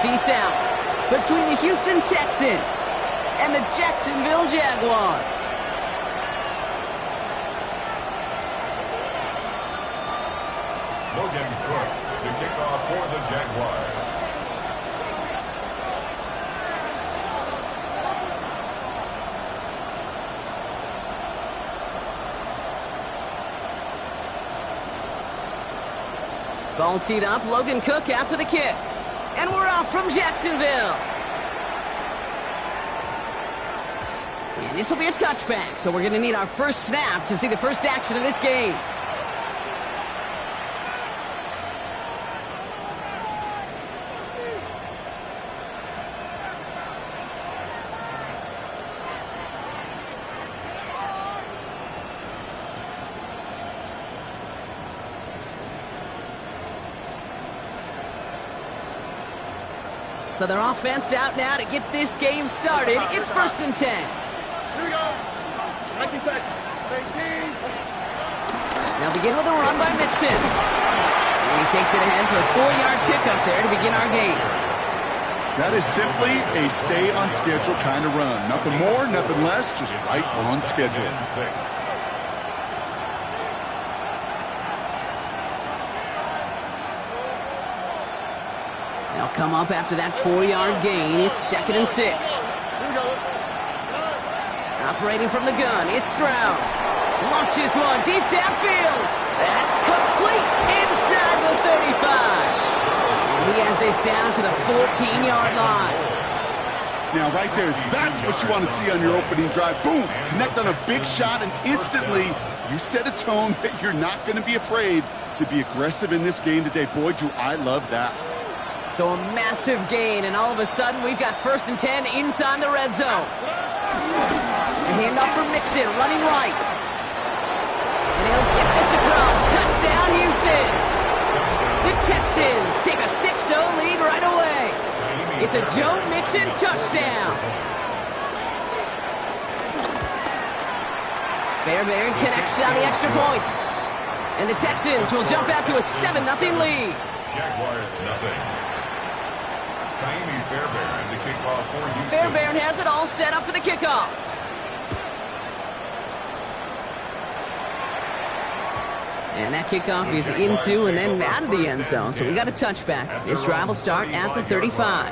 NFC South between the Houston Texans and the Jacksonville Jaguars. Logan Cook to kick off for the Jaguars. Ball teed up, Logan Cook after the kick. And we're off from Jacksonville. And this will be a touchback, so we're going to need our first snap to see the first action of this game. So their offense out now to get this game started. It's 1st and 10. Here we go. Now begin with a run by Mixon. And he takes it ahead for a 4-yard pickup there to begin our game. That is simply a stay on schedule kind of run. Nothing more, nothing less, just right on schedule. They'll come up after that 4-yard gain. It's 2nd and 6. Operating from the gun, it's Stroud. Launches one deep downfield. That's complete inside the 35. He has this down to the 14-yard line. Now, right there, that's what you want to see on your opening drive. Boom! Connect on a big shot, and instantly you set a tone that you're not going to be afraid to be aggressive in this game today. Boy, do I love that. So a massive gain, and all of a sudden we've got 1st and 10 inside the red zone. A handoff from Mixon, running right. And he'll get this across. Touchdown, Houston. The Texans take a 6-0 lead right away. It's a Joe Mixon touchdown. Fairbairn connects on the extra point. And the Texans will jump out to a 7-0 lead. Jaguars nothing. Fairbairn to kick off for Houston. Fairbairn has it all set up for the kickoff. And that kickoff is into and then out of the end zone. So we got a touchback. This drive will start at the 35.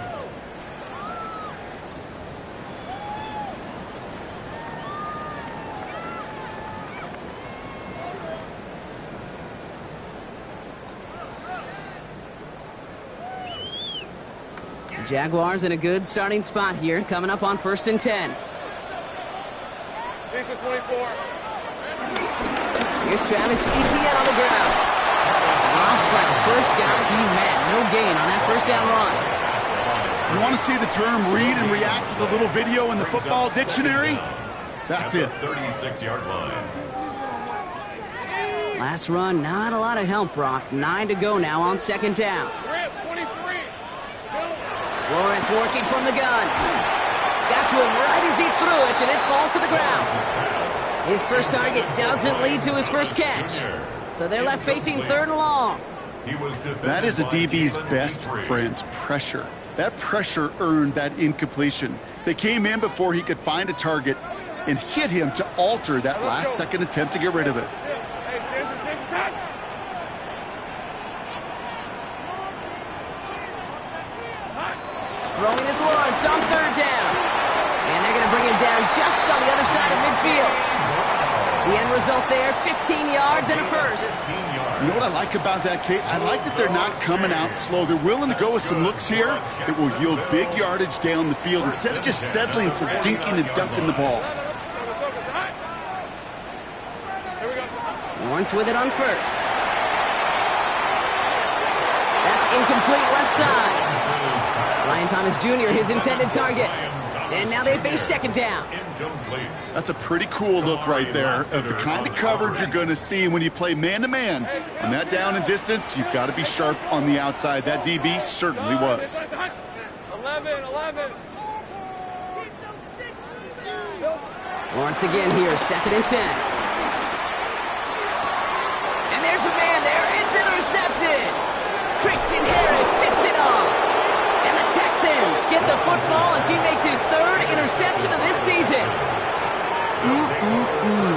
Jaguars in a good starting spot here, coming up on 1st and 10. Here's the 24. Here's Travis Etienne on the ground. Off by the first guy he met. No gain on that first down run. You want to see the term read and react with a little video in the football dictionary? That's it. 36-yard line. Last run, not a lot of help, Brock. 9 to go now on 2nd down. Lawrence working from the gun. Got to him right as he threw it, and it falls to the ground. His first target doesn't lead to his first catch. So they're left facing 3rd and long. That is a DB's best friend, pressure. That pressure earned that incompletion. They came in before he could find a target and hit him to alter that last-second attempt to get rid of it. Throwing is Lawrence on 3rd down. And they're going to bring him down just on the other side of midfield. The end result there, 15 yards and a first. You know what I like about that, Kate? I like that they're not coming out slow. They're willing to go with some looks here that will yield big yardage down the field instead of just settling for dinking and dunking the ball. Lawrence with it on 1st. That's incomplete left side. Ryan Thomas Jr., his intended target. And now they face 2nd down. That's a pretty cool look right there of the kind of coverage you're going to see when you play man-to-man. On that down and distance, you've got to be sharp on the outside. That DB certainly was. 11. Once again here, 2nd and 10. And there's a man there. It's intercepted. Christian Harris picks it off. And the get the football as he makes his third interception of this season.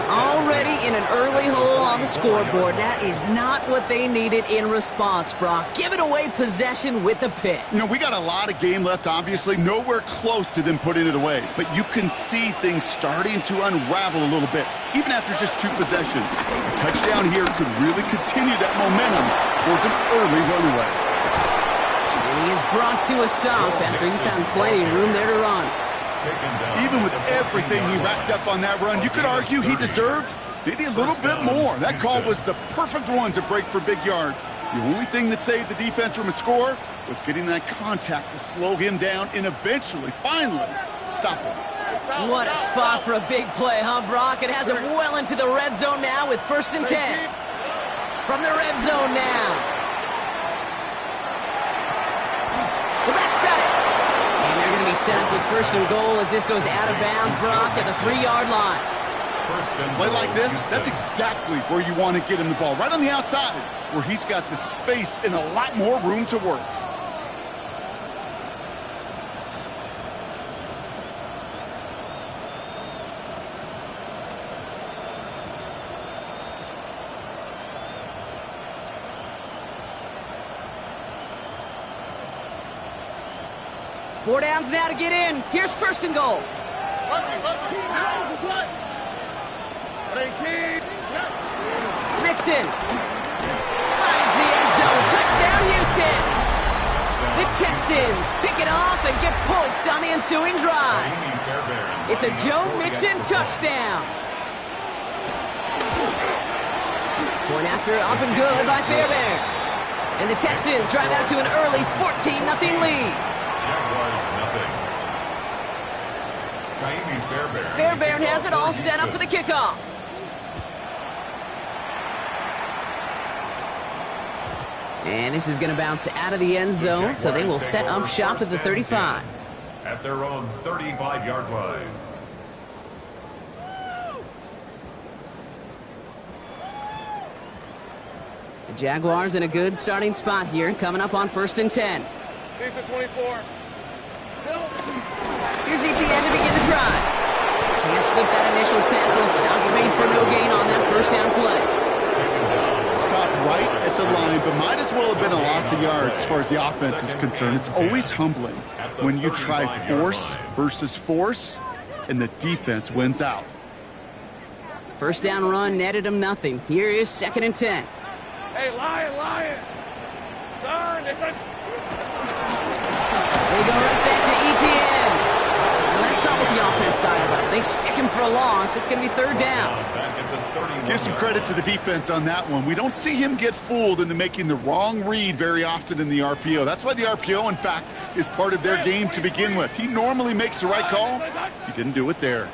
Already in an early hole on the scoreboard. That is not what they needed in response, Brock. Giving away possession with the pick. You know, we got a lot of game left, obviously. Nowhere close to them putting it away. But you can see things starting to unravel a little bit, even after just 2 possessions. A touchdown here could really continue that momentum towards an early runaway. And he is brought to a stop after he found plenty of room there to run. Even with everything he racked up on that run, you could argue he deserved maybe a little bit more. That call was the perfect one to break for big yards. The only thing that saved the defense from a score was getting that contact to slow him down and eventually, finally, stop him. What a spot for a big play, huh, Brock? It has him well into the red zone now with 1st and 10. From the red zone now. The back's got it. And they're going to be set up with 1st and goal as this goes out of bounds, Brock, at the 3-yard line. Play like this, that's exactly where you want to get him the ball. Right on the outside, where he's got the space and a lot more room to work. Four downs now to get in. Here's 1st and goal. Mixon finds the end zone. Touchdown, Houston. The Texans pick it off and get points on the ensuing drive. It's a Joe Mixon touchdown. Point after up and good by Fairbairn. And the Texans drive out to an early 14-0 lead. Fairbairn has it all set up for the kickoff. And this is going to bounce out of the end zone, so they will set up shop at the 35. At their own 35-yard line. The Jaguars in a good starting spot here, coming up on 1st and 10. These are 24. Here's ETN to begin the drive. Can't slip that initial tackle. Stops made for no gain on that 1st down play. Stopped right at the line, but might as well have been a loss of yards as far as the offense is concerned. It's always humbling when you try force versus force, and the defense wins out. 1st down run netted him nothing. Here is 2nd and 10. Hey, Lion! Darn, it's They go right back to ETN. And that's not what the offense dialed up. They stick him for a loss. It's going to be 3rd down. Give some credit to the defense on that one. We don't see him get fooled into making the wrong read very often in the RPO. That's why the RPO, in fact, is part of their game to begin with. He normally makes the right call. He didn't do it there.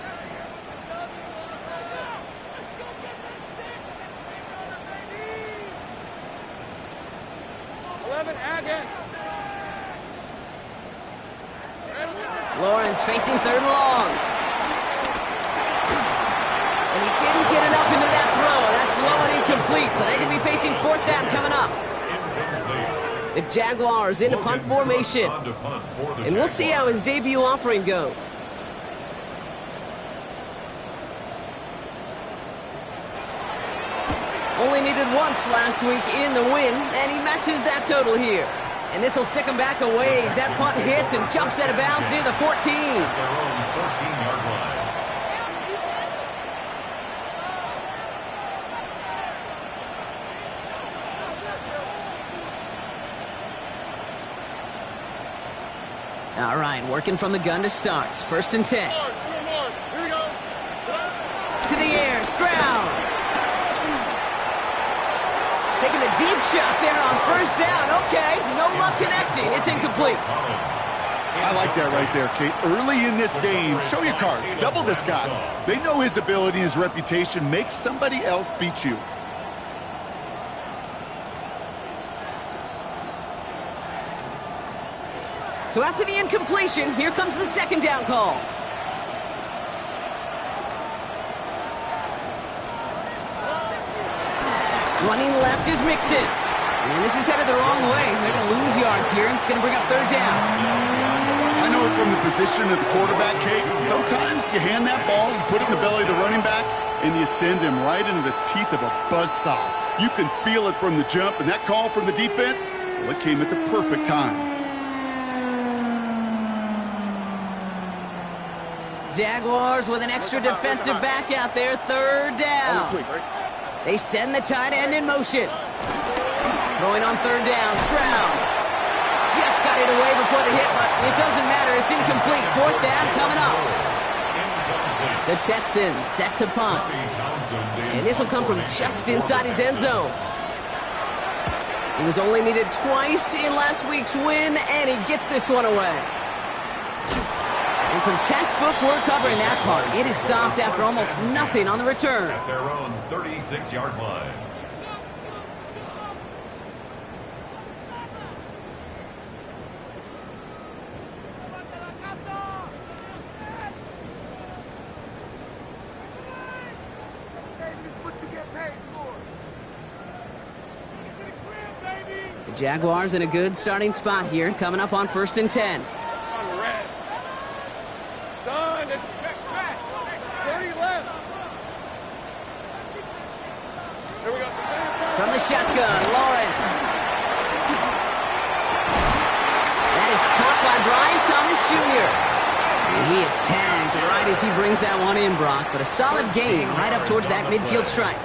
Lawrence facing 3rd and long. And he didn't get enough into that throw. That's low and incomplete, so they're going to be facing 4th down coming up. The Jaguars into punt formation. And we'll see how his debut offering goes. Only needed once last week in the win, and he matches that total here. And this will stick him back a ways. That punt hits and jumps out of bounds near the 14. Their own 14-yard line. All right, working from the gun to start. 1st and 10. Here we go. To the air, Stroud. Taking a deep shot there on 1st down. Okay, no luck connecting. It's incomplete. I like that right there, Kate. Early in this game, show your cards. Double this guy. They know his ability and his reputation makes somebody else beat you. So after the incompletion, here comes the 2nd down call. Running left is Mixon. And this is headed the wrong way. They're going to lose yards here, and it's going to bring up 3rd down. I know position of the quarterback, Kate. Sometimes you hand that ball, you put it in the belly of the running back, and you send him right into the teeth of a buzzsaw. You can feel it from the jump, and that call from the defense, well, it came at the perfect time. Jaguars with an extra defensive back out there, third down. They send the tight end in motion. Throwing on third down, Stroud. Just got it away before the hit, but it doesn't matter. It's incomplete. Fourth down coming up. The Texans set to punt. And this will come from just inside his end zone. He was only needed twice in last week's win, and he gets this one away. And some textbook work covering that part. It is stopped after almost nothing on the return. At their own 36-yard line. The Jaguars in a good starting spot here, coming up on 1st and 10. Son, it's 30 left. Here we go. From the shotgun, Lawrence. That is caught by Brian Thomas Jr. And he is tagged right as he brings that one in, Brock. But a solid gain right up towards that midfield stripe.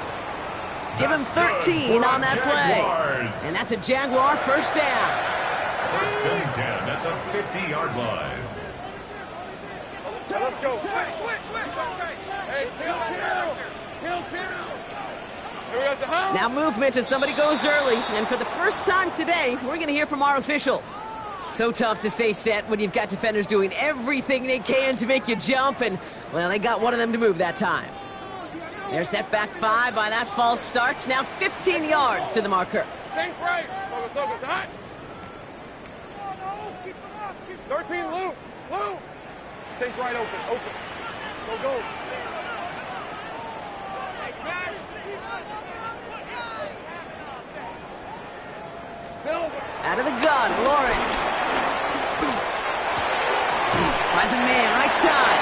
Give him 13 on that play. And that's a Jaguar first down. 1st and 10 at the 50-yard line. Let's go. Switch. Hey, kill. Here we go, Saham. Now movement as somebody goes early. And for the first time today, we're going to hear from our officials. So tough to stay set when you've got defenders doing everything they can to make you jump. And, well, they got one of them to move that time. They're set back 5 by that false start. Now 15 yards to the marker. Think right. Focus. Hot. 13, Lou. Think right, open. Go. Smash. Silver. Out of the gun, Lawrence. Finds a man, right side.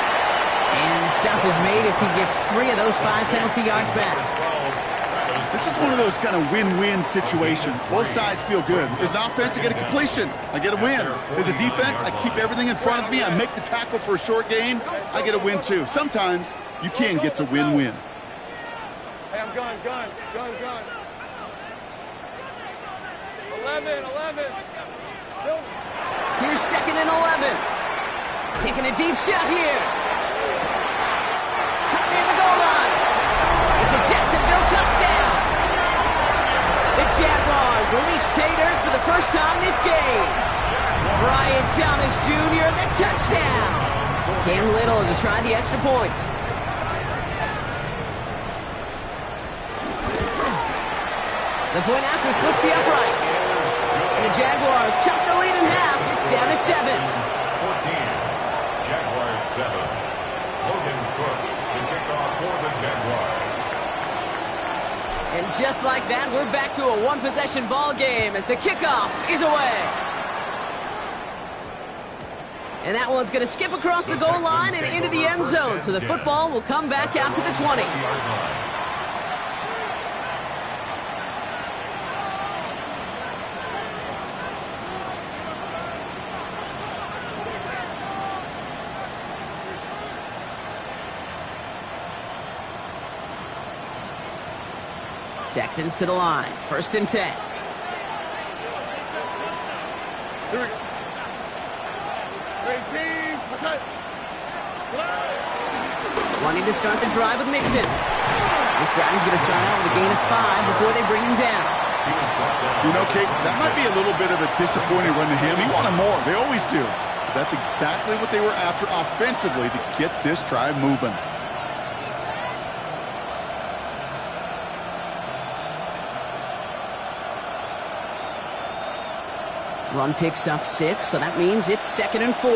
And the stop is made as he gets 3 of those 5 penalty yards back. This is one of those kind of win-win situations. Both sides feel good. As an offense, I get a completion. I get a win. As a defense, I keep everything in front of me. I make the tackle for a short gain. I get a win, too. Sometimes, you can get to win-win. Hey, I'm gun. 11. Here's 2nd and 11. Taking a deep shot here. Cut near the goal line. It's a Jacksonville touchdown. The Jaguars reach pay dirt for the first time this game. Brian Thomas Jr., the touchdown. Cam Little to try the extra points. The point after splits the uprights. And the Jaguars chop the lead in half. It's down to 7. 14. Jaguars 7. Logan Cook to kick off for the Jaguars. And just like that, we're back to a one-possession ball game as the kickoff is away. And that one's going to skip across the goal line and into the end zone. So the football will come back out to the 20. Texans to the line. 1st and 10. Here we go. Hey, team. Wanting to start the drive with Mixon. This drive is going to start out with a gain of 5 before they bring him down. You know, Kate, that might be a little bit of a disappointing run to him. He wanted more. They always do. But that's exactly what they were after offensively to get this drive moving. Run picks up 6, so that means it's 2nd and 4.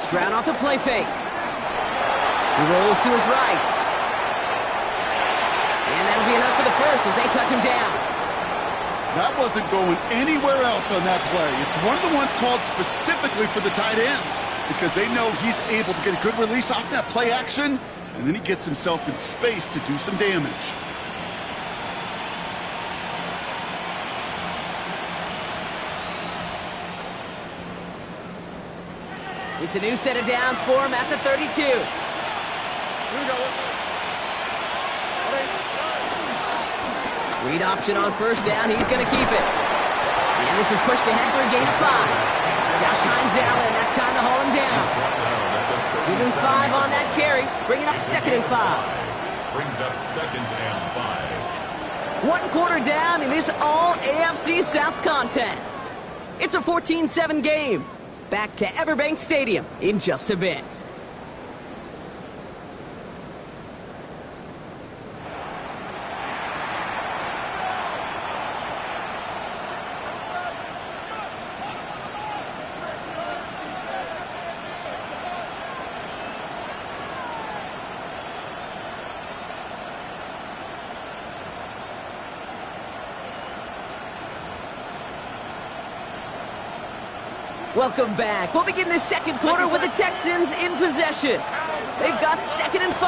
Stroud off the play fake. He rolls to his right. And that'll be enough for the first as they touch him down. That wasn't going anywhere else on that play. It's one of the ones called specifically for the tight end because they know he's able to get a good release off that play action, and then he gets himself in space to do some damage. It's a new set of downs for him at the 32. Here we go. Read option on first down. He's going to keep it. And this is pushed ahead for a gain of 5. Josh Hines Allen, that time to haul him down. Give him 5 on that carry, bringing up 2nd and 5. Brings up 2nd and 5. 1 quarter down in this all-AFC South contest. It's a 14-7 game. Back to Everbank Stadium in just a bit. Welcome back. We'll begin this second quarter with the Texans in possession. They've got 2nd and 5.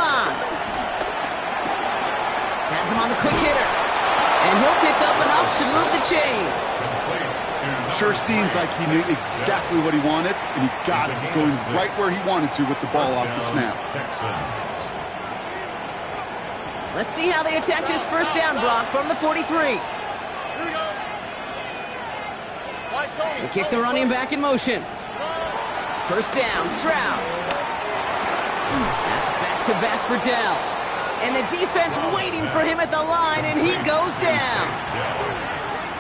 Has him on the quick hitter. And he'll pick up enough to move the chains. Sure seems like he knew exactly what he wanted, and he got it going right where he wanted to with the ball off the snap. Let's see how they attack this first down block from the 43. They kick the running back in motion. First down, Stroud. That's back-to-back for Dell. And the defense waiting for him at the line, and he goes down.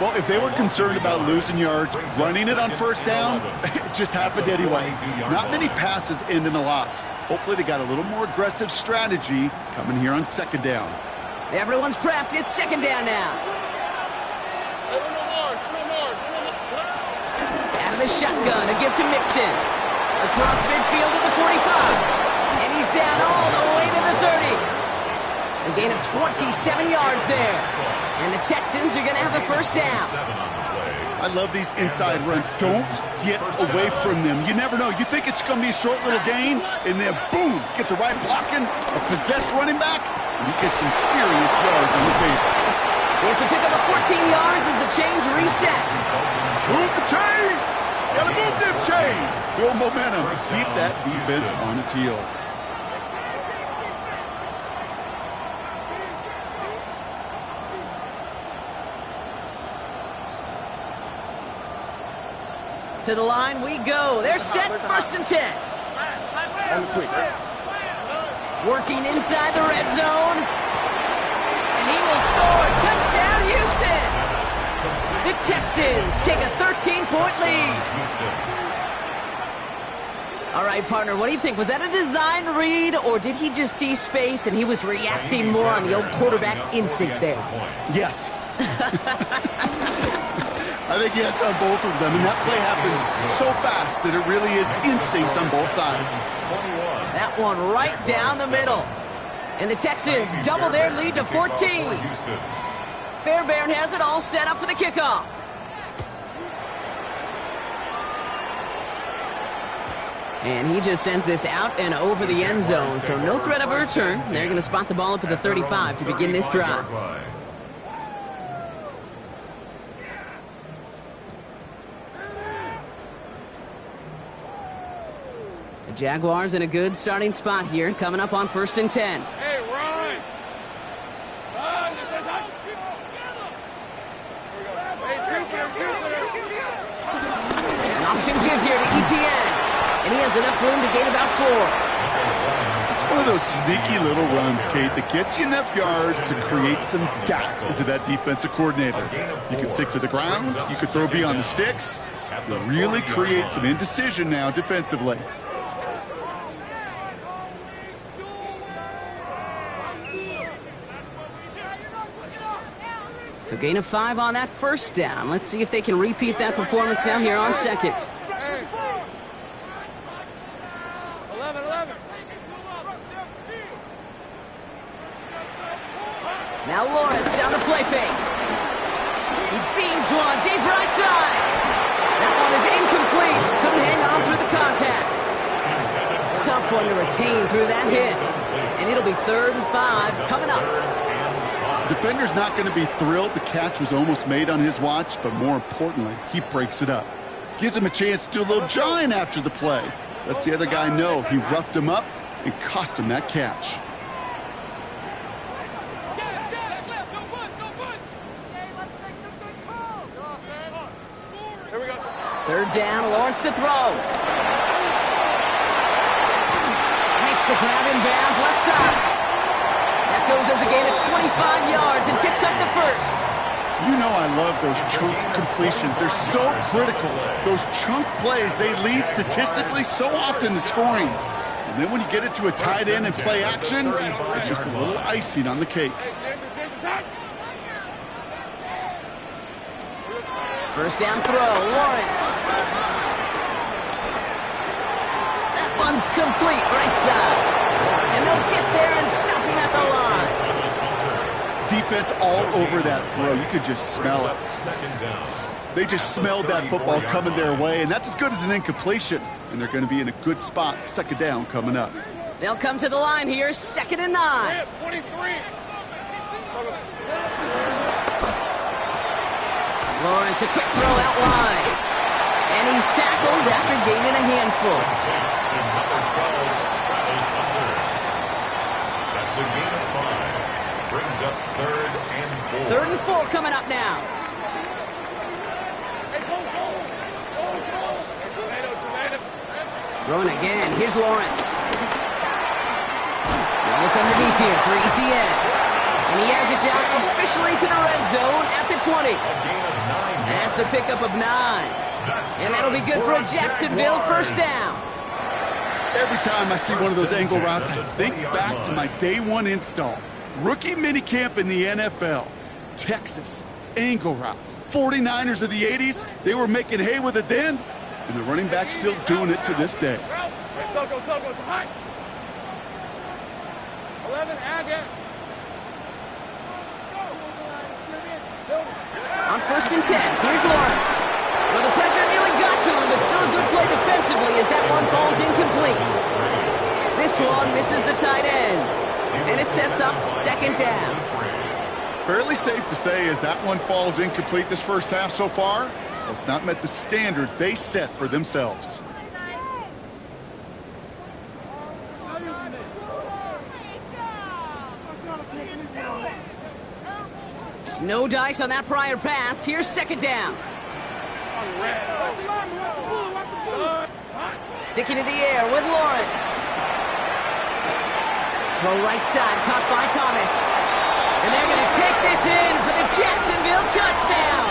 Well, if they were concerned about losing yards, running it on first down, it just happened anyway. Not many passes end in a loss. Hopefully they got a little more aggressive strategy coming here on 2nd down. Everyone's prepped. It's 2nd down now. The shotgun, a give to Mixon. Across midfield to the 45. And he's down all the way to the 30. A gain of 27 yards there. And the Texans are going to have a first down. I love these inside runs. Don't get away from them. You never know. You think it's going to be a short little gain, and then boom, get the right blocking, a possessed running back, and you get some serious yards on the table. It's a pickup of 14 yards as the chains reset. Move the chains! Gotta move them chains! Build momentum. Keep that defense on its heels. To the line we go. They're set, 1st and 10. Working inside the red zone. And he will score. Touchdown, Houston! The Texans take a 13-point lead. All right, partner, what do you think? Was that a design read, or did he just see space and he was reacting more on the old quarterback instinct there? Yes. I think yes on both of them, and that play happens so fast that it really is instincts on both sides. That one right down the middle. And the Texans double their lead to 14. Fairbairn has it all set up for the kickoff. And he just sends this out and over the end zone, so no threat of a return. They're going to spot the ball up at the 35 to begin this drive. The Jaguars in a good starting spot here, coming up on 1st and 10. Hey, Ryan! An option give here to ETN. And he has enough room to gain about 4. It's one of those sneaky little runs, Kate, that gets you enough yards to create some doubt into that defensive coordinator. You can stick to the ground. You can throw beyond the sticks. You'll really create some indecision now defensively. So gain of 5 on that first down. Let's see if they can repeat that performance now here on 2nd. 11. Now Lawrence on the play fake. He beams one deep right side. That one is incomplete. Couldn't hang on through the contact. Tough one to retain through that hit. And it'll be 3rd and 5 coming up. Defender's not going to be thrilled the catch was almost made on his watch, but more importantly, he breaks it up. Gives him a chance to do a little jawing after the play. Lets the other guy know he roughed him up and cost him that catch. Here we go. 3rd down, Lawrence to throw. Makes the grab in bounds, left side. That goes as a gain of 25 yards and picks up the 1st. You know I love those chunk completions. They're so critical. Those chunk plays, they lead statistically so often to scoring. And then when you get it to a tight end and play action, it's just a little icing on the cake. 1st down throw, Lawrence. That one's complete, right side. And they'll get there and stop him at the line. Defense all over that throw. You could just smell it. They just smelled that football coming their way, and that's as good as an incompletion. And they're going to be in a good spot, 2nd down coming up. They'll come to the line here, 2nd and 9. 23. Lawrence, a quick throw out wide. And he's tackled after gaining a handful. That's a gain of 5. Brings up 3rd and 4. 3rd and 4 coming up now. Throwing again. Here's Lawrence. Now look underneath here for ETN. And he has it down officially to the red zone at the 20. That's a pickup of 9. And that'll be good for a Jacksonville 1st down. Every time I see one of those angle routes, I think back to my day 1 install. Rookie minicamp in the NFL. Texas, angle route. 49ers of the 80s, they were making hay with it then, and the running back's still doing it to this day. 11, again. On 1st and 10, here's Lawrence. Well, the pressure nearly got to him, but still a good play defensively as that one falls incomplete. This one misses the tight end, and it sets up 2nd down. Fairly safe to say as that one falls incomplete this 1st half so far, it's not met the standard they set for themselves. No dice on that prior pass. Here's 2nd down. Sticking to the air with Lawrence. Throw right side, caught by Thomas. And they're going to take this in for the Jacksonville touchdown.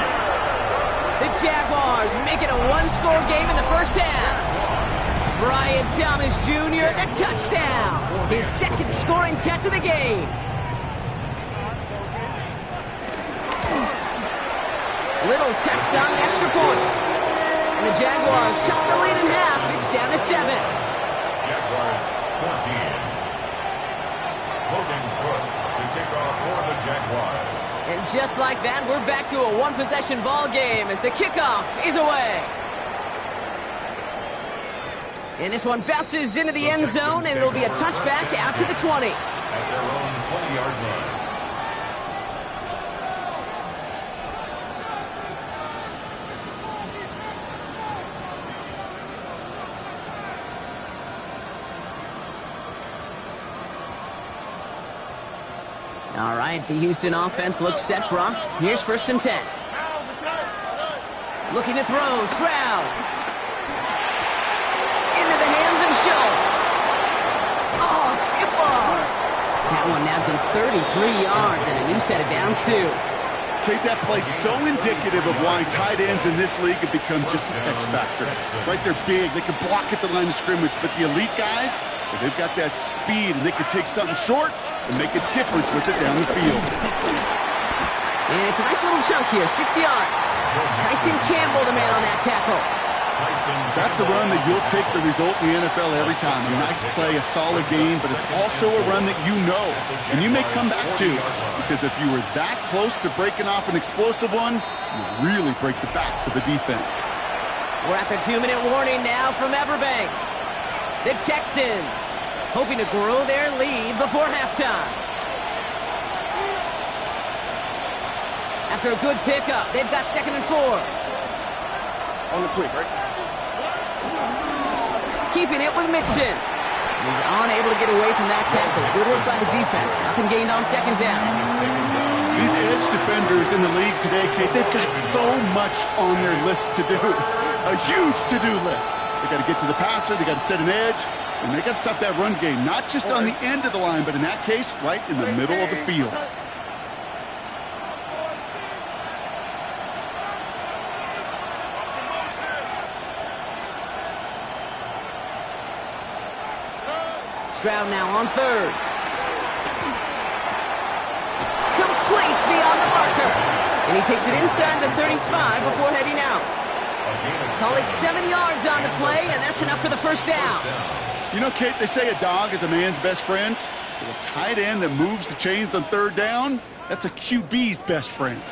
The Jaguars make it a 1-score game in the 1st half. Brian Thomas Jr., the touchdown. His 2nd scoring catch of the game. Little Tex on the extra point. And the Jaguars cut the lead in half. It's down to 7. Jaguars 14. Logan Cook to kick off for the Jaguars. And just like that, we're back to a 1-possession ball game as the kickoff is away. And this one bounces into the end zone, and it'll be a touchback out to the 20. At their own 20-yard line. All right, the Houston offense looks set, Brock. Here's 1st and 10. Looking to throw, Stroud. Into the hands of Schultz. Oh, stiff arm. That one nabs him 33 yards and a new set of downs, too. Kate, that play so indicative of why tight ends in this league have become just an X factor. Right, they're big, they can block at the line of scrimmage, but the elite guys, well, they've got that speed and they can take something short and make a difference with it down the field. And it's a nice little chunk here, 6 yards. Tyson Campbell, the man on that tackle. That's a run that you'll take the result in the NFL every time. A nice play, a solid game, but it's also a run that you know, and you may come back to, because if you were that close to breaking off an explosive one, you really break the backs of the defense. We're at the 2-minute warning now from Everbank. The Texans hoping to grow their lead before halftime. After a good pickup, they've got 2nd and 4. On the quick, right? Keeping it with Mixon. He's unable to get away from that tackle. Good work by the defense. Nothing gained on 2nd down. These edge defenders in the league today, Kate, they've got so much on their list to do. A huge to-do list. They got to get to the passer, they got to set an edge, and they got to stop that run game. Not just on the end of the line, but in that case, right in the middle of the field. Stroud now on 3rd. Complete beyond the marker. And he takes it inside the 35 before heading out. Call it 7 yards on the play, and that's enough for the 1st down. You know, Kate, they say a dog is a man's best friend. But a tight end that moves the chains on 3rd down, that's a QB's best friend.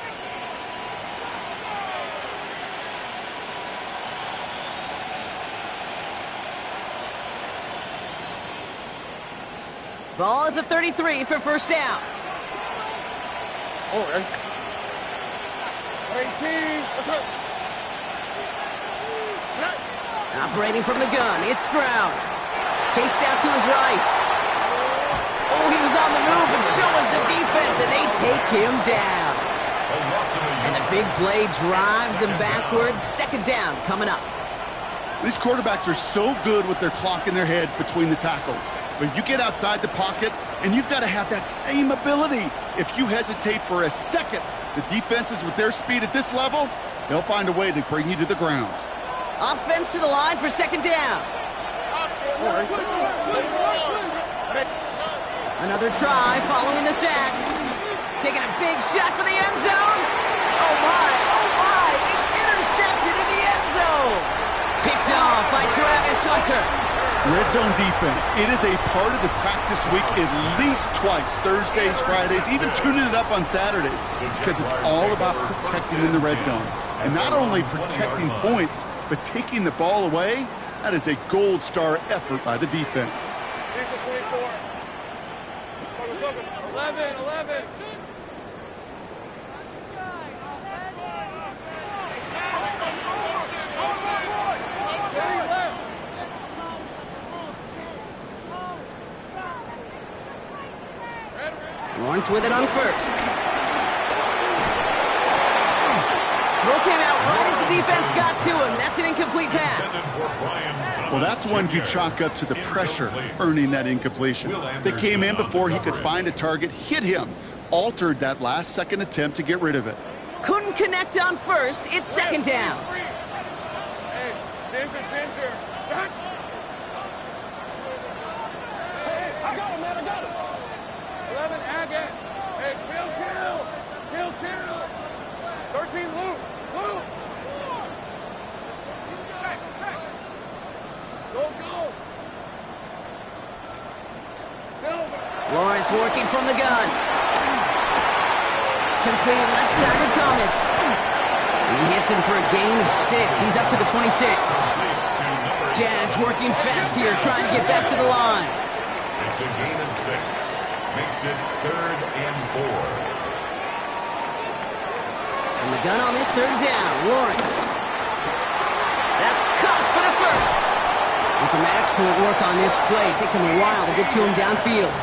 Ball at the 33 for 1st down. Oh, right. 18. What's up? Operating from the gun, it's Stroud. Chased out to his right. Oh, he was on the move, but so was the defense, and they take him down. And the big play drives them backwards. 2nd down coming up. These quarterbacks are so good with their clock in their head between the tackles. But you get outside the pocket, and you've got to have that same ability. If you hesitate for a second, the defenses with their speed at this level, they'll find a way to bring you to the ground. Offense to the line for 2nd down. Another try following the sack. Taking a big shot for the end zone. Oh my, it's intercepted in the end zone. Picked off by Travis Hunter. Red zone defense. It is a part of the practice week at least twice, Thursdays, Fridays, even tuning it up on Saturdays, because it's all about protecting in the red zone. And not only protecting points, but taking the ball away. That is a gold star effort by the defense. 24. 11. Lawrence with it on 1st. Throw came out right as the defense got to him. That's an incomplete pass. Well, that's one you chalk up to the pressure earning that incompletion. They came in before he could find a target, hit him, altered that last-second attempt to get rid of it. Couldn't connect on 1st. It's 2nd down. Hey, Ginger. Hey, I got him, man. 11, Agate. Hey, Kill. 13, Luke. Go. Silver. Lawrence working from the gun. Completed left side to Thomas. He hits him for a gain of 6. He's up to the 26. Jags working fast here, trying to get back to the line. It's a gain of 6. Makes it 3rd and 4. And the gun on this 3rd down. Lawrence. That's caught for the 1st. And some excellent work on this play. It takes him a while to get to him downfield.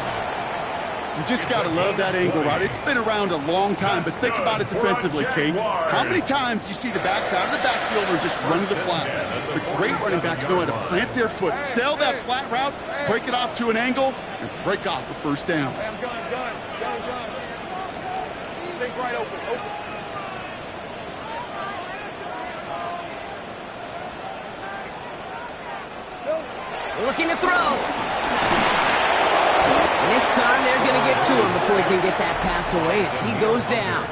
You just got to love that angle, right? It's been around a long time, but think about it defensively, Kate. How many times you see the backs out of the backfield or just run to the flat? The great running backs know how to plant their foot, sell that flat route, break it off to an angle, and break off a 1st down. Hey, I'm gun. Think right open. Looking to throw. And this time they're going to get to him before he can get that pass away as he goes down.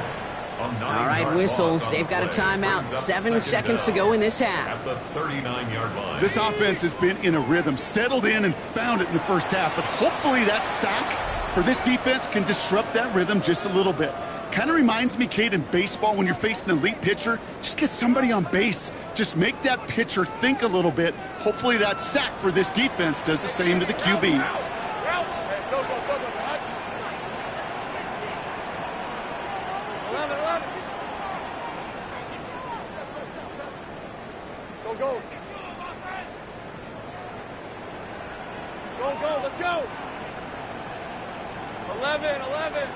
All right, whistles. They've got a timeout. 7 seconds to go in this half. At the 39-yard line. This offense has been in a rhythm, settled in and found it in the first half, but hopefully that sack for this defense can disrupt that rhythm just a little bit. Kind of reminds me, Kate, in baseball when you're facing an elite pitcher, just get somebody on base. Just make that pitcher think a little bit. Hopefully that sack for this defense does the same to the QB. Go, let's go. 11. 11.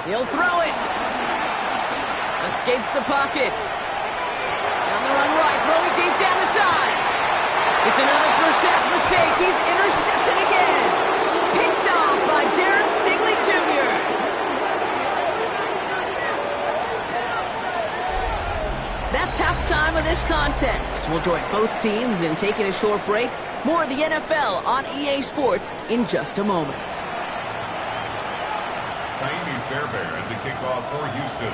He'll throw it. Escapes the pocket. Down the run right, throwing deep down the side. It's another first half mistake. He's intercepted again. Picked off by Darren Stingley Jr. That's halftime of this contest. We'll join both teams in taking a short break. More of the NFL on EA Sports in just a moment. Fairbairn to kick off for Houston.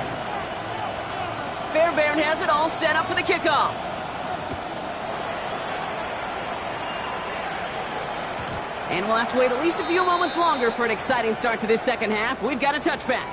Fairbairn has it all set up for the kickoff. And we'll have to wait at least a few moments longer for an exciting start to this second half. We've got a touchback.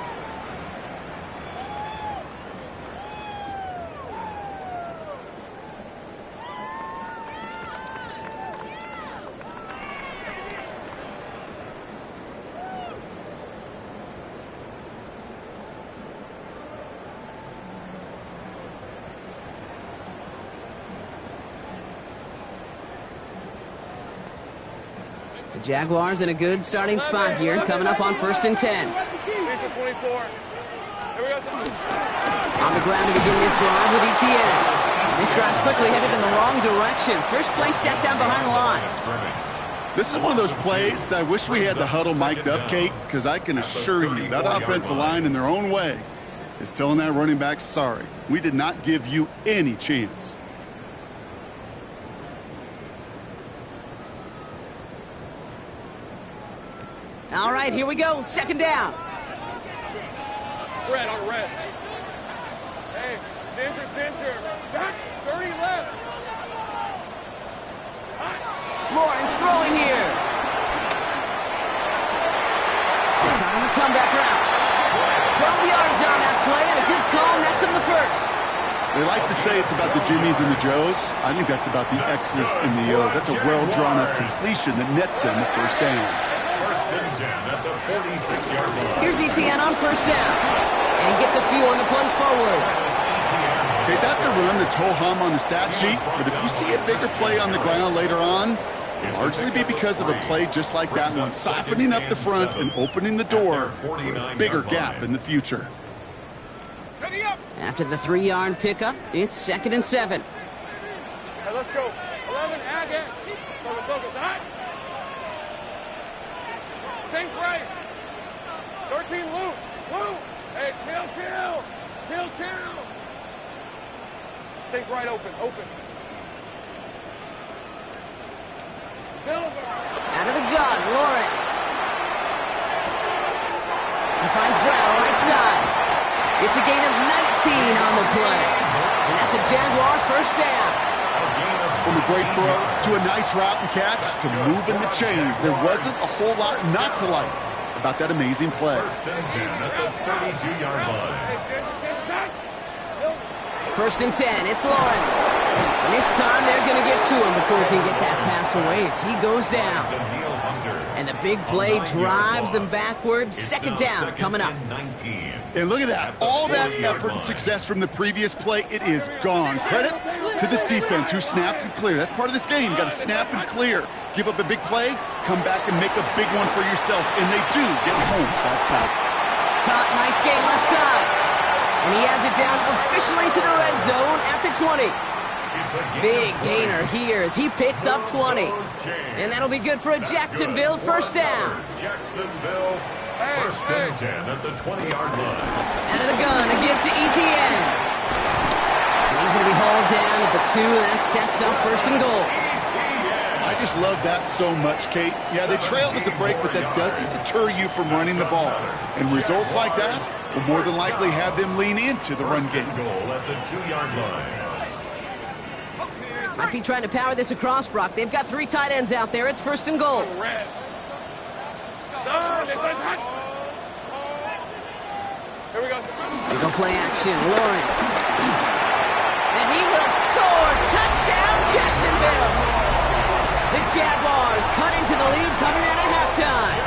The Jaguars in a good starting spot here, coming up on 1st and 10. On the ground to begin this drive with Etienne. This drive's quickly headed in the wrong direction. First play set down behind the line. This is one of those plays that I wish we had the huddle mic'd up, Kate, because I can assure you that offensive line in their own way is telling that running back, sorry, we did not give you any chance. All right, here we go. Second down. Red on red. Hey, Stinter. Back, 30 left. Lawrence throwing here. Caught on the comeback route. 12 yards on that play, and a good call nets him the first. They like to say it's about the Jimmies and the Joes. I think that's about the X's and the O's. That's a well-drawn-up completion that nets them the first down. At the 46-yard line. Here's Etienne on first down. And he gets a few on the plunge forward. Okay, that's a run that's ho-hum on the stat sheet, but if you see a bigger play on the ground later on, it'll largely be because of a play just like that one, softening up the front and opening the door for a bigger gap in the future. After the 3-yard pickup, it's 2nd and 7. Hey, let's go. 11, add it. Focus. Hot. Sink right. 13, loop. Hey, kill. Sink right, open. Silver. Out of the gun, Lawrence. He finds Brown right side. It's a gain of 19 on the play. And that's a Jaguar first down. From a great throw to a nice route and catch to moving the chains. There wasn't a whole lot not to like about that amazing play. 1st and 10 at the 32-yard line. 1st and 10, it's Lawrence. And this time they're going to get to him before he can get that pass away as he goes down. And the big play drives them backwards. 2nd down coming up. And look at that. All that effort and success from the previous play, it is gone. Credit to this defense who snapped and cleared. That's part of this game. You got to snap and clear. Give up a big play, come back and make a big one for yourself. And they do get home that side. Caught, nice gain left side. And he has it down officially to the red zone at the 20. Big gainer here as he picks up 20. And that'll be good for a Jacksonville first down. Jacksonville, 1st and 10 at the 20-yard line. Out of the gun, a give to Etienne. And he's going to be hauled down at the 2, and that sets up 1st and goal. I just love that so much, Kate. Yeah, they trailed at the break, but that doesn't deter you from running the ball. And results like that will more than likely have them lean into the run game. Goal at the 2-yard line. Might be trying to power this across, Brock. They've got 3 tight ends out there. It's 1st and goal. Here we go. They go play action. Lawrence. And he will score. Touchdown, Jacksonville. The Jaguars cut into the lead coming out of halftime.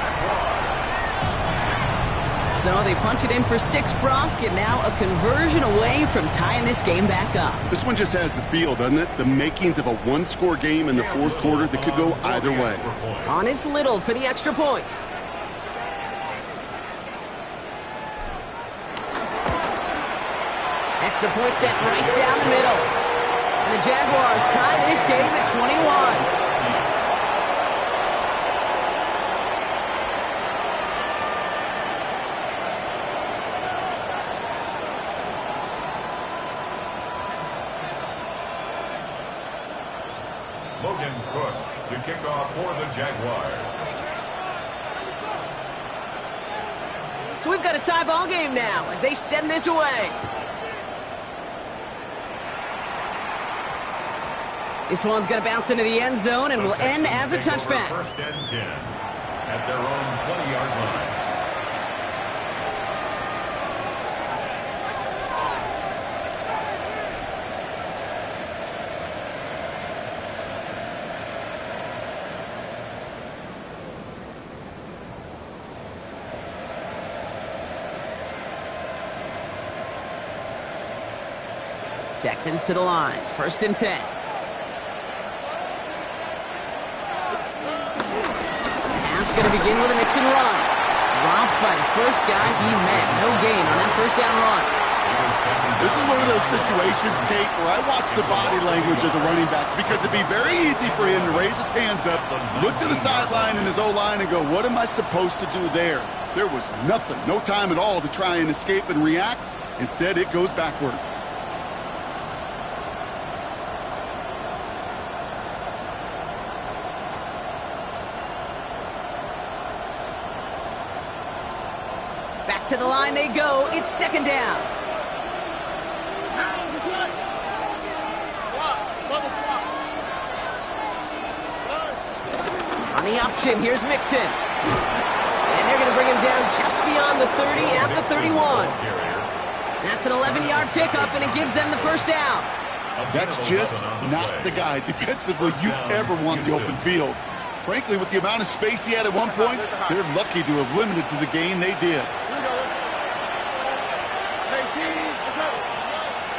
So they punch it in for 6, Brock, and now a conversion away from tying this game back up. This one just has the feel, doesn't it? The makings of a one-score game in the 4th quarter that could go either way. Honest Little for the extra point. Extra point set right down the middle. And the Jaguars tie this game at 21. Logan Cook to kick off for the Jaguars. So we've got a tie ball game now as they send this away. This one's going to bounce into the end zone and will end as a touchback. 1st and 10 at their own 20-yard line. Texans to the line. 1st and 10. Half's going to begin with a mix and run. Dropped by the first guy he met. No gain on that 1st down run. This is one of those situations, Kate, where I watch the body language of the running back because it'd be very easy for him to raise his hands up, look to the sideline in his O-line and go, what am I supposed to do there? There was nothing, no time at all to try and escape and react. Instead, it goes backwards. Back to the line they go. It's 2nd down. On the option, here's Mixon. And they're going to bring him down just beyond the 30 at the 31. That's an 11-yard pickup, and it gives them the 1st down. That's just not the guy defensively you ever want the open field. Frankly, with the amount of space he had at one point, they're lucky to have limited to the gain they did.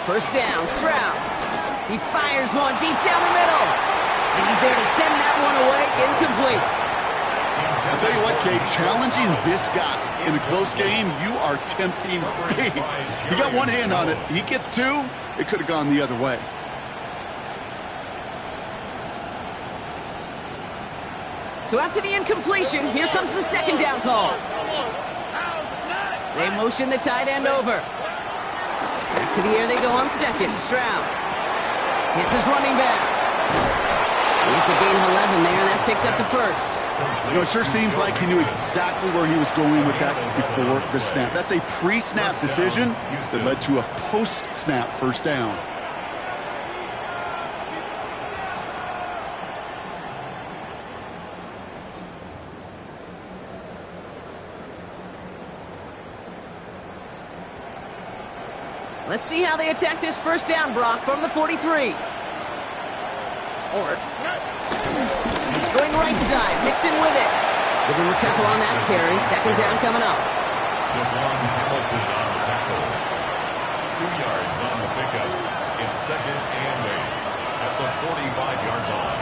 1st down, Stroud. He fires one deep down the middle. And he's there to send that one away, incomplete. I'll tell you what, Kate, challenging this guy in a close game, you are tempting fate. He got one hand on it. He gets 2. It could have gone the other way. So after the incompletion, here comes the 2nd down call. They motion the tight end over. Back to the air they go on 2nd. Stroud hits his running back. It's a gain of 11 there, and that picks up the 1st. You know, it sure seems like he knew exactly where he was going with that before the snap. That's a pre-snap decision that led to a post-snap 1st down. Let's see how they attack this 1st down, Brock, from the 43. Going right side, Mixon with it. Give him a couple on that carry. 2nd down coming up. Devon Hamilton on the tackle. 2 yards on the pickup. It's 2nd and 8 at the 45-yard line.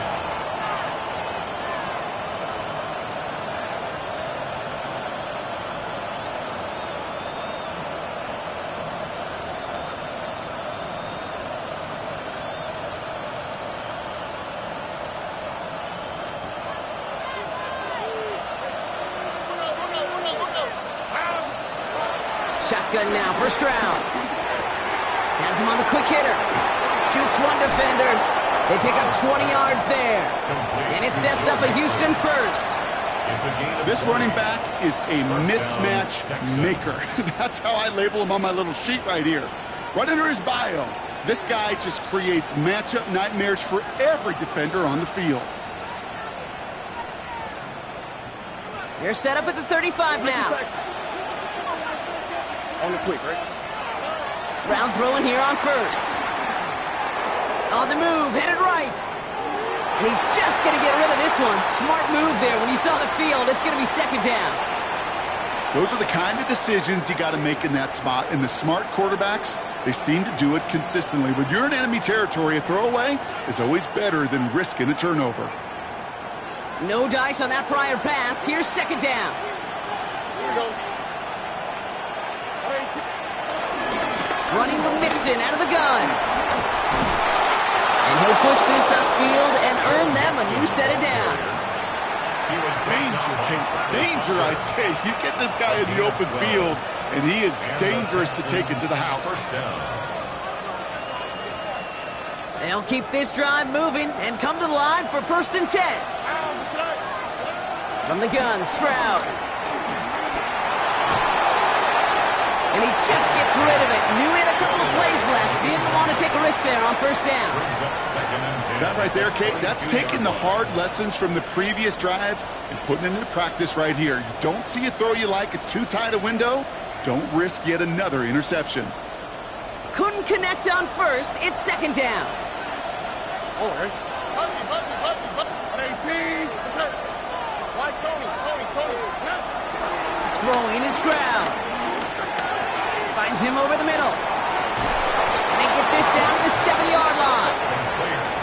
Shotgun now for Stroud. Has him on the quick hitter. Jukes one defender. They pick up 20 yards there. And it sets up a Houston first. This running back is a mismatch maker. That's how I label him on my little sheet right here. Right under his bio, this guy just creates matchup nightmares for every defender on the field. They're set up at the 35 now. On the quick, right? Stroud throwing here on first. On the move, headed right. And he's just going to get rid of this one. Smart move there. When you saw the field, it's going to be second down. Those are the kind of decisions you got to make in that spot. And the smart quarterbacks, they seem to do it consistently. When you're in enemy territory, a throwaway is always better than risking a turnover. No dice on that prior pass. Here's second down. Here we go. Running the Mixon out of the gun. And he'll push this upfield and earn them a new set of downs. Danger, I say. You get this guy in the open field, and he is dangerous to take into the house. They'll keep this drive moving and come to the line for 1st and 10. From the gun, Stroud. And he just gets rid of it. Knew he had a couple of plays left. Didn't want to take a risk there on 1st down. That right there, Kate, that's taking the hard lessons from the previous drive and putting it into practice right here. You don't see a throw you like, it's too tight a window. Don't risk yet another interception. Couldn't connect on 1st. It's second down. Oh, right. On 18. Why Tony? Throwing is Stroud. Finds him over the middle. And they get this down to the 7-yard line.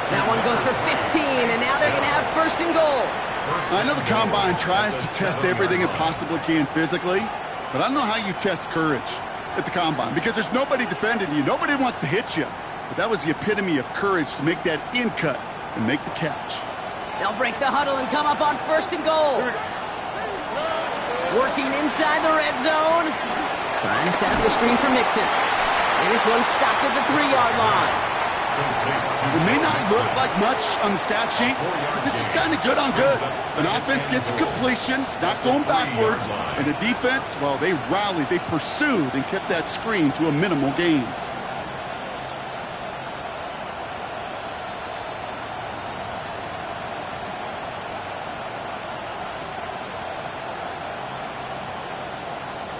That one goes for 15, and now they're going to have 1st and goal. I know the Combine tries to test everything it possibly can physically, but I don't know how you test courage at the Combine because there's nobody defending you. Nobody wants to hit you. But that was the epitome of courage to make that in cut and make the catch. They'll break the huddle and come up on 1st and goal. Working inside the red zone. Trying to set up the screen for Mixon. And this one's stopped at the 3-yard line. It may not look like much on the stat sheet, but this is kind of good on good. An offense gets a completion, not going backwards, and the defense, well, they rallied, they pursued, and kept that screen to a minimal gain.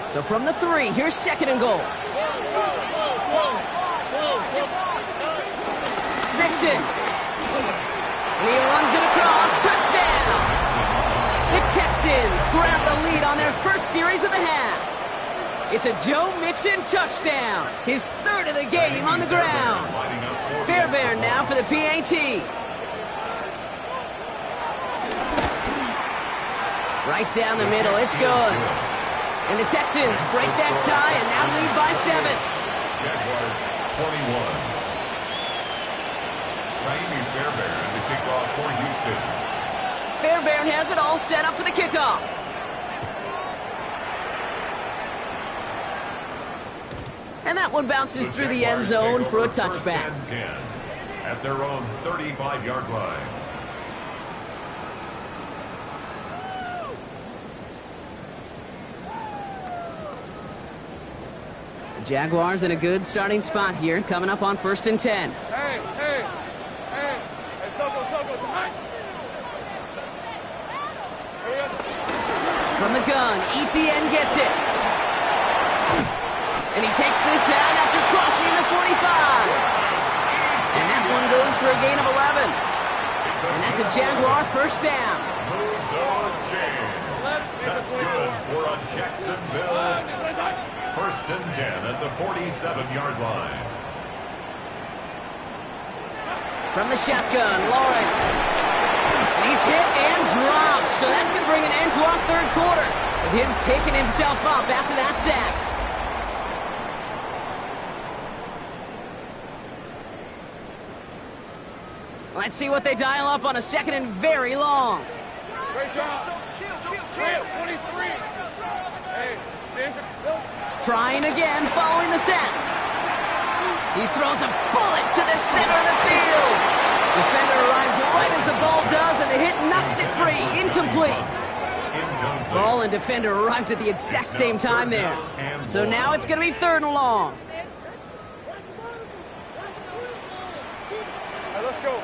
So from the 3, here's 2nd and goal. Mixon. And he runs it across. Touchdown! The Texans grab the lead on their first series of the half. It's a Joe Mixon touchdown. His 3rd of the game on the ground. Fairbairn now for the PAT. Right down the middle. It's good. And the Texans break that tie and now lead by 7. Jaguars 21. Raimi Fairbairn to kick off for Houston. Fairbairn has it all set up for the kickoff. And that one bounces through the end zone for a touchback. 10 at their own 35-yard line. Jaguars in a good starting spot here, coming up on 1st and 10. Hey, Soko, tonight. From the gun, ETN gets it. And he takes this out after crossing the 45. And that one goes for a gain of 11. And that's a Jaguar 1st down. Move those chains. That's good for a Jacksonville 1st and 10 at the 47-yard line. From the shotgun, Lawrence. And he's hit and dropped. So that's going to bring an end to our 3rd quarter, with him picking himself up after that sack. Let's see what they dial up on a 2nd and very long. Great job. 23. Hey, Trying again following the sack. He throws a bullet to the center of the field. Defender arrives right as the ball does, and the hit knocks it free. Incomplete. Ball and defender arrived at the exact same time there. So now it's going to be 3rd and long. All right, let's go.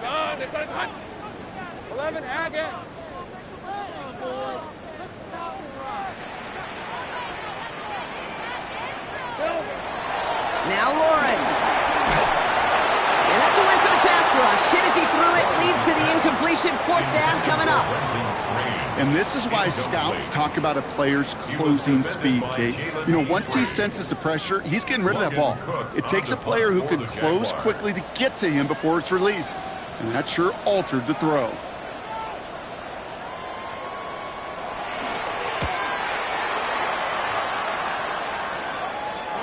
Done. It's done. 11, again. Now Lawrence. And that's a win for the pass rush. Hit as he threw it, leads to the incompletion. 4th down coming up. And this is why scouts talk about a player's closing speed, Kate. You know, once he senses the pressure, he's getting rid of that ball. It takes a player who can close quickly to get to him before it's released. And that sure altered the throw.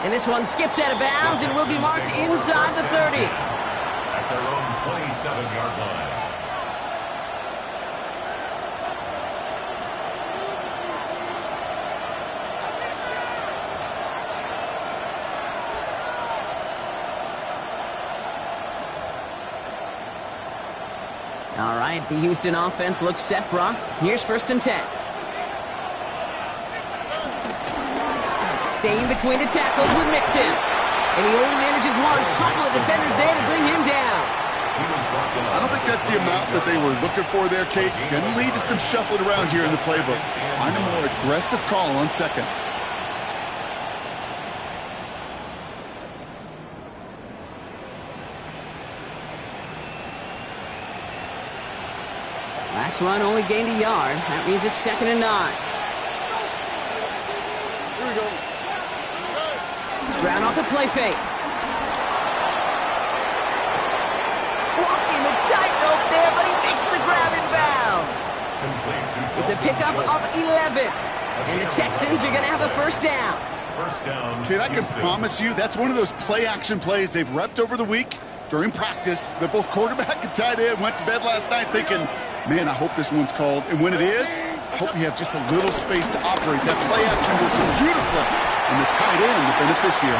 And this one skips out of bounds and will be marked inside the 30. At their own 27-yard line. All right, the Houston offense looks set, Brock. Here's 1st and 10. Staying between the tackles with Mixon. And he only manages one. Couple of defenders there to bring him down. I don't think that's the amount that they were looking for there, Kate. Going to lead to some shuffling around here in the playbook. Find a more aggressive call on 2nd. Last run only gained a yard. That means it's 2nd and 9. Here we go. Stroud off the play fake. Walking the tightrope there, but he makes the grab in bounds. It's a pickup of 11. And the Texans are going to have a 1st down. First down. Kate, I can promise you that's one of those play-action plays they've repped over the week during practice that both quarterback and tight end went to bed last night thinking, man, I hope this one's called. And when it is, I hope you have just a little space to operate. That play action works beautifully. And the tight end, the beneficiary.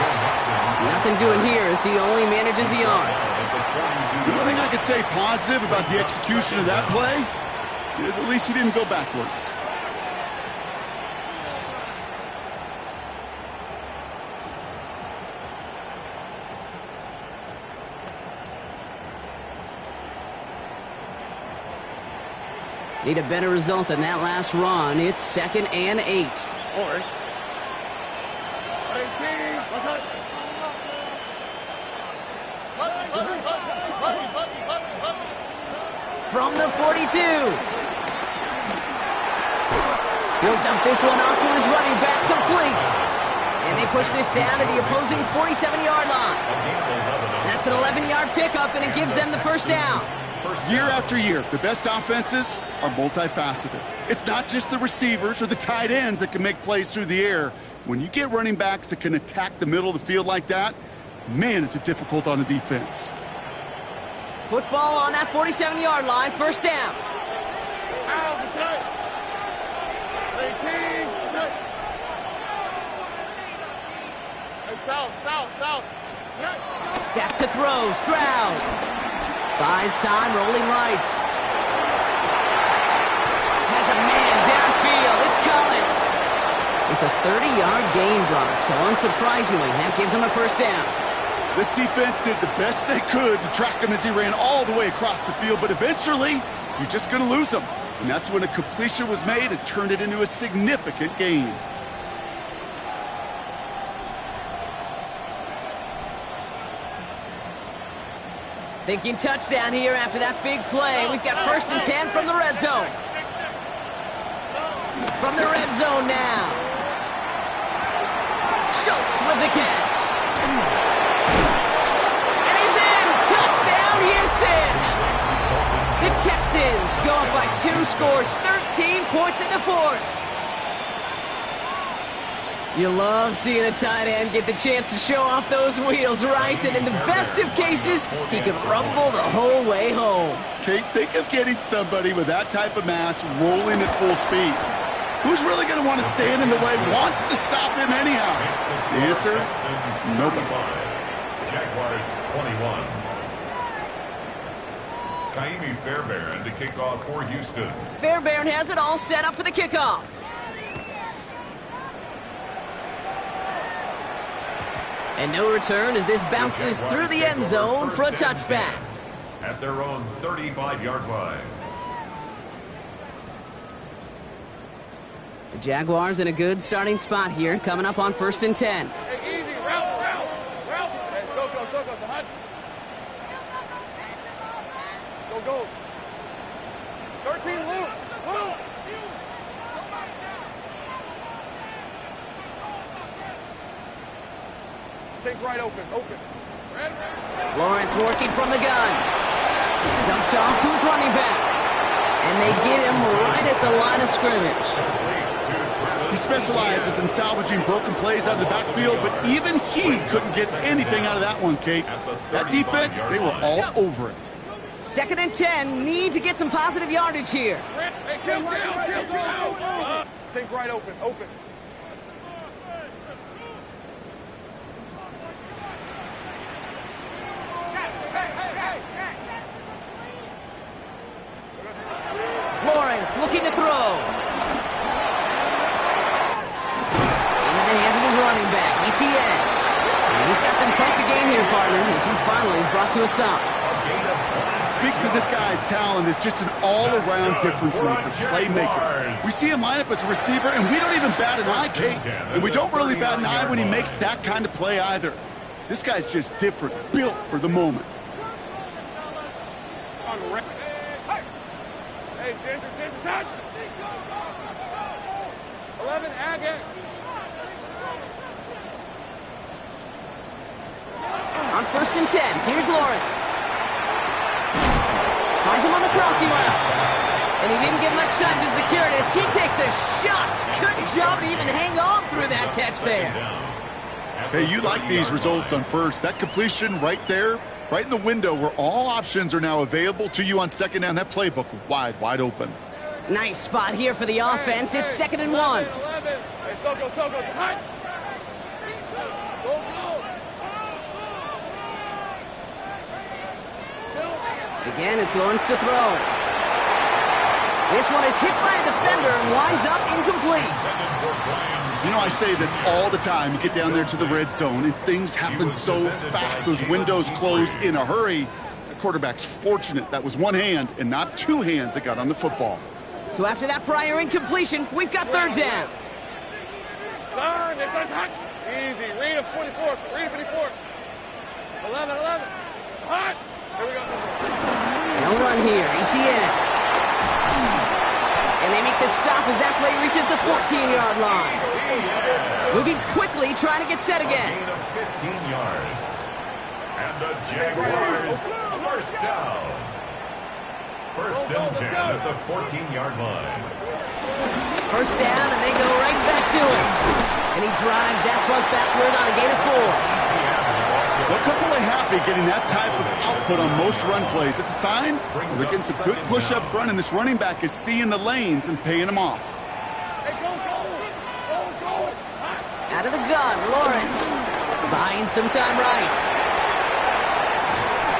Nothing doing here as he only manages a yard. The only thing I could say positive about the execution of that play is at least he didn't go backwards. Need a better result than that last run. It's 2nd and 8. All right. From the 42. He'll dump this one off to his running back, complete. And they push this down to the opposing 47-yard line. That's an 11-yard pickup, and it gives them the 1st down. Year after year, the best offenses are multifaceted. It's not just the receivers or the tight ends that can make plays through the air. When you get running backs that can attack the middle of the field like that, man, is it difficult on the defense. Football on that 47-yard line, 1st down. Back to throw, Stroud. Buys time, rolling right. Has a man downfield, it's Collins. It's a 30-yard gain, Brock, so unsurprisingly, that gives him a 1st down. This defense did the best they could to track him as he ran all the way across the field, but eventually, you're just going to lose him. And that's when a completion was made and turned it into a significant gain. Thinking touchdown here after that big play. We've got 1st and 10 from the red zone. From the red zone now. Schultz with the catch. And he's in! Touchdown, Houston! The Texans go up by 2 scores, 13 points in the 4th. You love seeing a tight end get the chance to show off those wheels, right? And in the best of cases, he can rumble the whole way home. Kate, think of getting somebody with that type of mass rolling at full speed. Who's really going to want to stand in the way, wants to stop him anyhow? The answer? Nobody. Jaguars 21. Fairbairn to kick off for Houston. Fairbairn has it all set up for the kickoff. And no return as this bounces through the end zone for a touchback. At their own 35-yard line. The Jaguars in a good starting spot here, coming up on 1st and 10. Hey, easy, route. Hey, Soko, Sahat. Go. 13, Luke. Take right open. Red. Lawrence working from the gun. Dumped off to his running back. And they get him right at the line of scrimmage. He specializes in salvaging broken plays out of the backfield, but even he couldn't get anything out of that one, Kate. That defense, they were all over it. 2nd and 10, need to get some positive yardage here. Hey, kill. Take right open. Lawrence looking to throw. Into the hands of his running back, ETN. And he's got them quite the game here, partner, as he finally is brought to a stop. Speaks to this guy's talent as just an all-around difference maker, playmaker. We see him line up as a receiver, and we don't even bat an eye, Kate. And we don't really bat an eye when he makes that kind of play either. This guy's just different, built for the moment. Hey, Ginger, touch! 11, Agate. On 1st and 10, here's Lawrence. Finds him on the crossing route. And he didn't get much time to secure it as he takes a shot. Good job to even hang on through that catch there. Hey, you like these results on 1st. That completion right there, right in the window where all options are now available to you on 2nd down. That playbook wide open. Nice spot here for the offense. It's 2nd and 1. 11. Hey, Soko, hot. Go. Again, it's Lawrence to throw. This one is hit by a defender and winds up incomplete. You know, I say this all the time. You get down there to the red zone, and things happen so fast. Those windows close in a hurry. The quarterback's fortunate that was one hand and not two hands that got on the football. So after that prior incompletion, we've got 3rd down. Easy. Read of 24. Read 54. 11. Hot. Here we go. No run here. ETN. And they make the stop as that play reaches the 14-yard line. Moving quickly, trying to get set again. Gain of 15 yards. And the Jaguars first down. 1st and 10 at the 14-yard line. 1st down, and they go right back to him. And he drives that punt backward on a gain of 4. Look how really happy getting that type of output on most run plays. It's a sign they're getting some good push up front, and this running back is seeing the lanes and paying them off. Out of the gun, Lawrence. Buying some time right.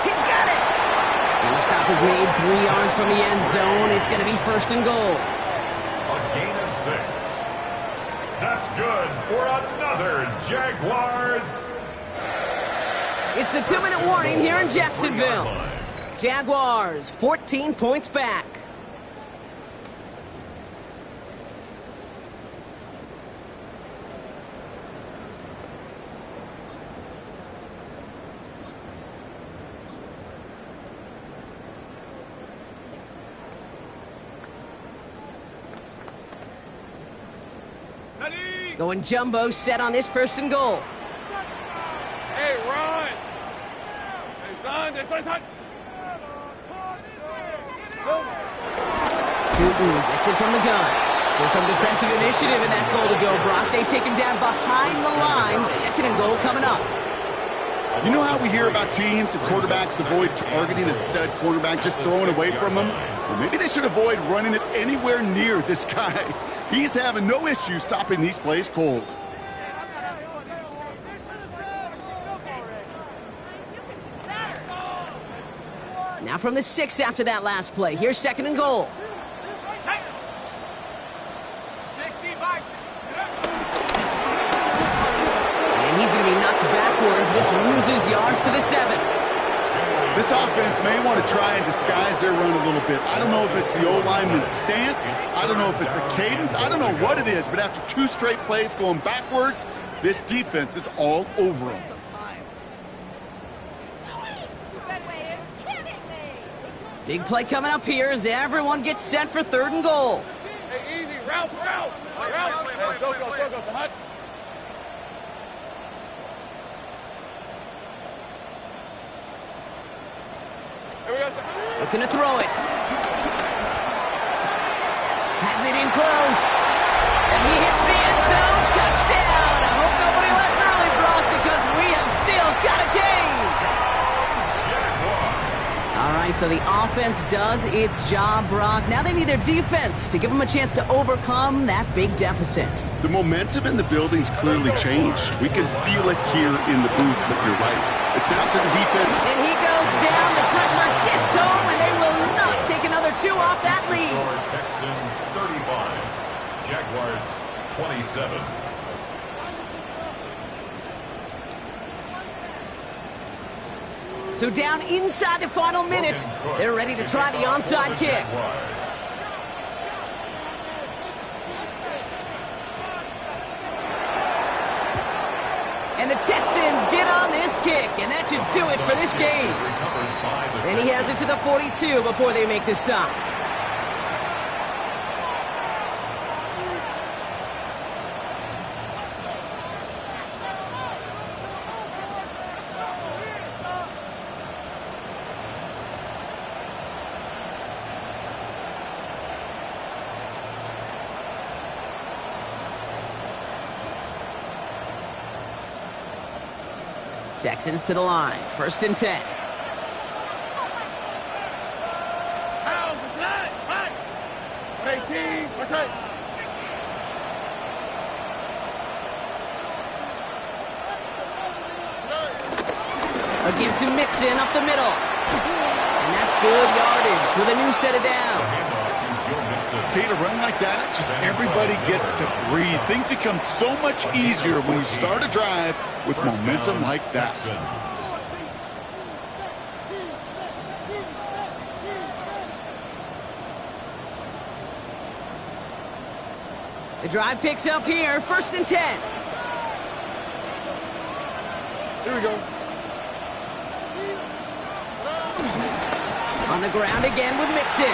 He's got it! And the stop is made 3 yards from the end zone. It's going to be 1st and goal. A gain of 6. That's good for another Jaguars. It's the 2-minute warning here in Jacksonville. Jaguars, 14 points back. Going jumbo set on this 1st and goal. Hey, run! Hey, son, Tootin gets it from the gun. So some defensive initiative in that goal to go, Brock. They take him down behind the line. 2nd and goal coming up. You know how we hear about teams and quarterbacks avoid targeting a stud quarterback, just throwing away from him? Well, maybe they should avoid running it anywhere near this guy. He's having no issue stopping these plays cold. Now from the 6 after that last play. Here's 2nd and goal. 60 by 60. And he's going to be knocked backwards. This loses yards to the 7. This offense may want to try and disguise their run a little bit. I don't know if it's the O-lineman's stance. I don't know if it's a cadence. I don't know what it is, but after 2 straight plays going backwards, this defense is all over them. Big play coming up here as everyone gets set for 3rd and goal. Hey, easy. Route. Route. Hey, so go. So hut. Here we go. Looking to throw it. Has it in close. And he hits the end zone. Touchdown. I hope nobody left early, Brock, because we have still got a game. All right, so the offense does its job, Brock. Now they need their defense to give them a chance to overcome that big deficit. The momentum in the building's clearly changed. We can feel it here in the booth, but you're right. It's now to the defense. And he goes down. The pressure gets home, and they will not take another 2 off that lead. Texans 35, Jaguars 27. So down inside the final minute, they're ready to try the onside kick. And the Texans get on this kick, and that should do it for this game. And he has it to the 42 before they make the stop. Texans to the line. 1st and 10. A give to Mixon up the middle. And that's good yardage with a new set of downs. Okay, to run like that, just everybody gets to breathe. Things become so much easier when you start a drive with momentum like that. The drive picks up here. 1st and 10. Here we go. On the ground again with Mixon.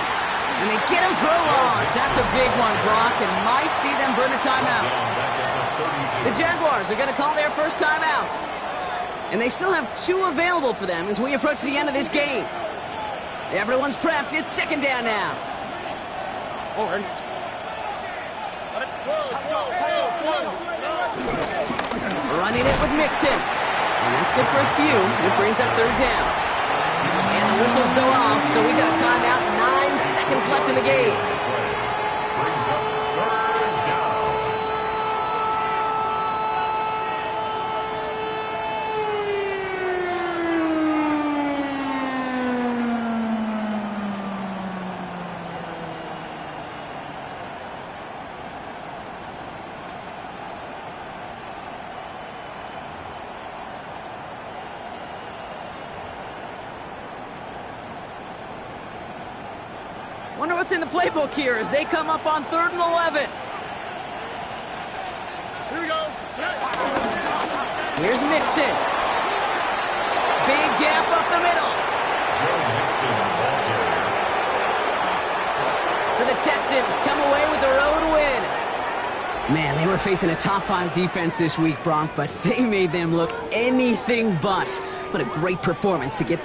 And they get him for a loss. That's a big one, Brock, and might see them burn a timeout. The Jaguars are going to call their first timeout. And they still have 2 available for them as we approach the end of this game. Everyone's prepped. It's 2nd down now. All right. Running it with Mixon. And that's good for a few. It brings up 3rd down. And the whistles go off, so we got a timeout. 9 seconds left in the game. Brings up 3rd down. Wonder what's in the playbook here as they come up on 3rd and 11. Here we go. Here's Mixon. Big gap up the middle. So the Texans come away with the road win. Man, they were facing a top 5 defense this week, Bronk, but they made them look anything but. What a great performance to get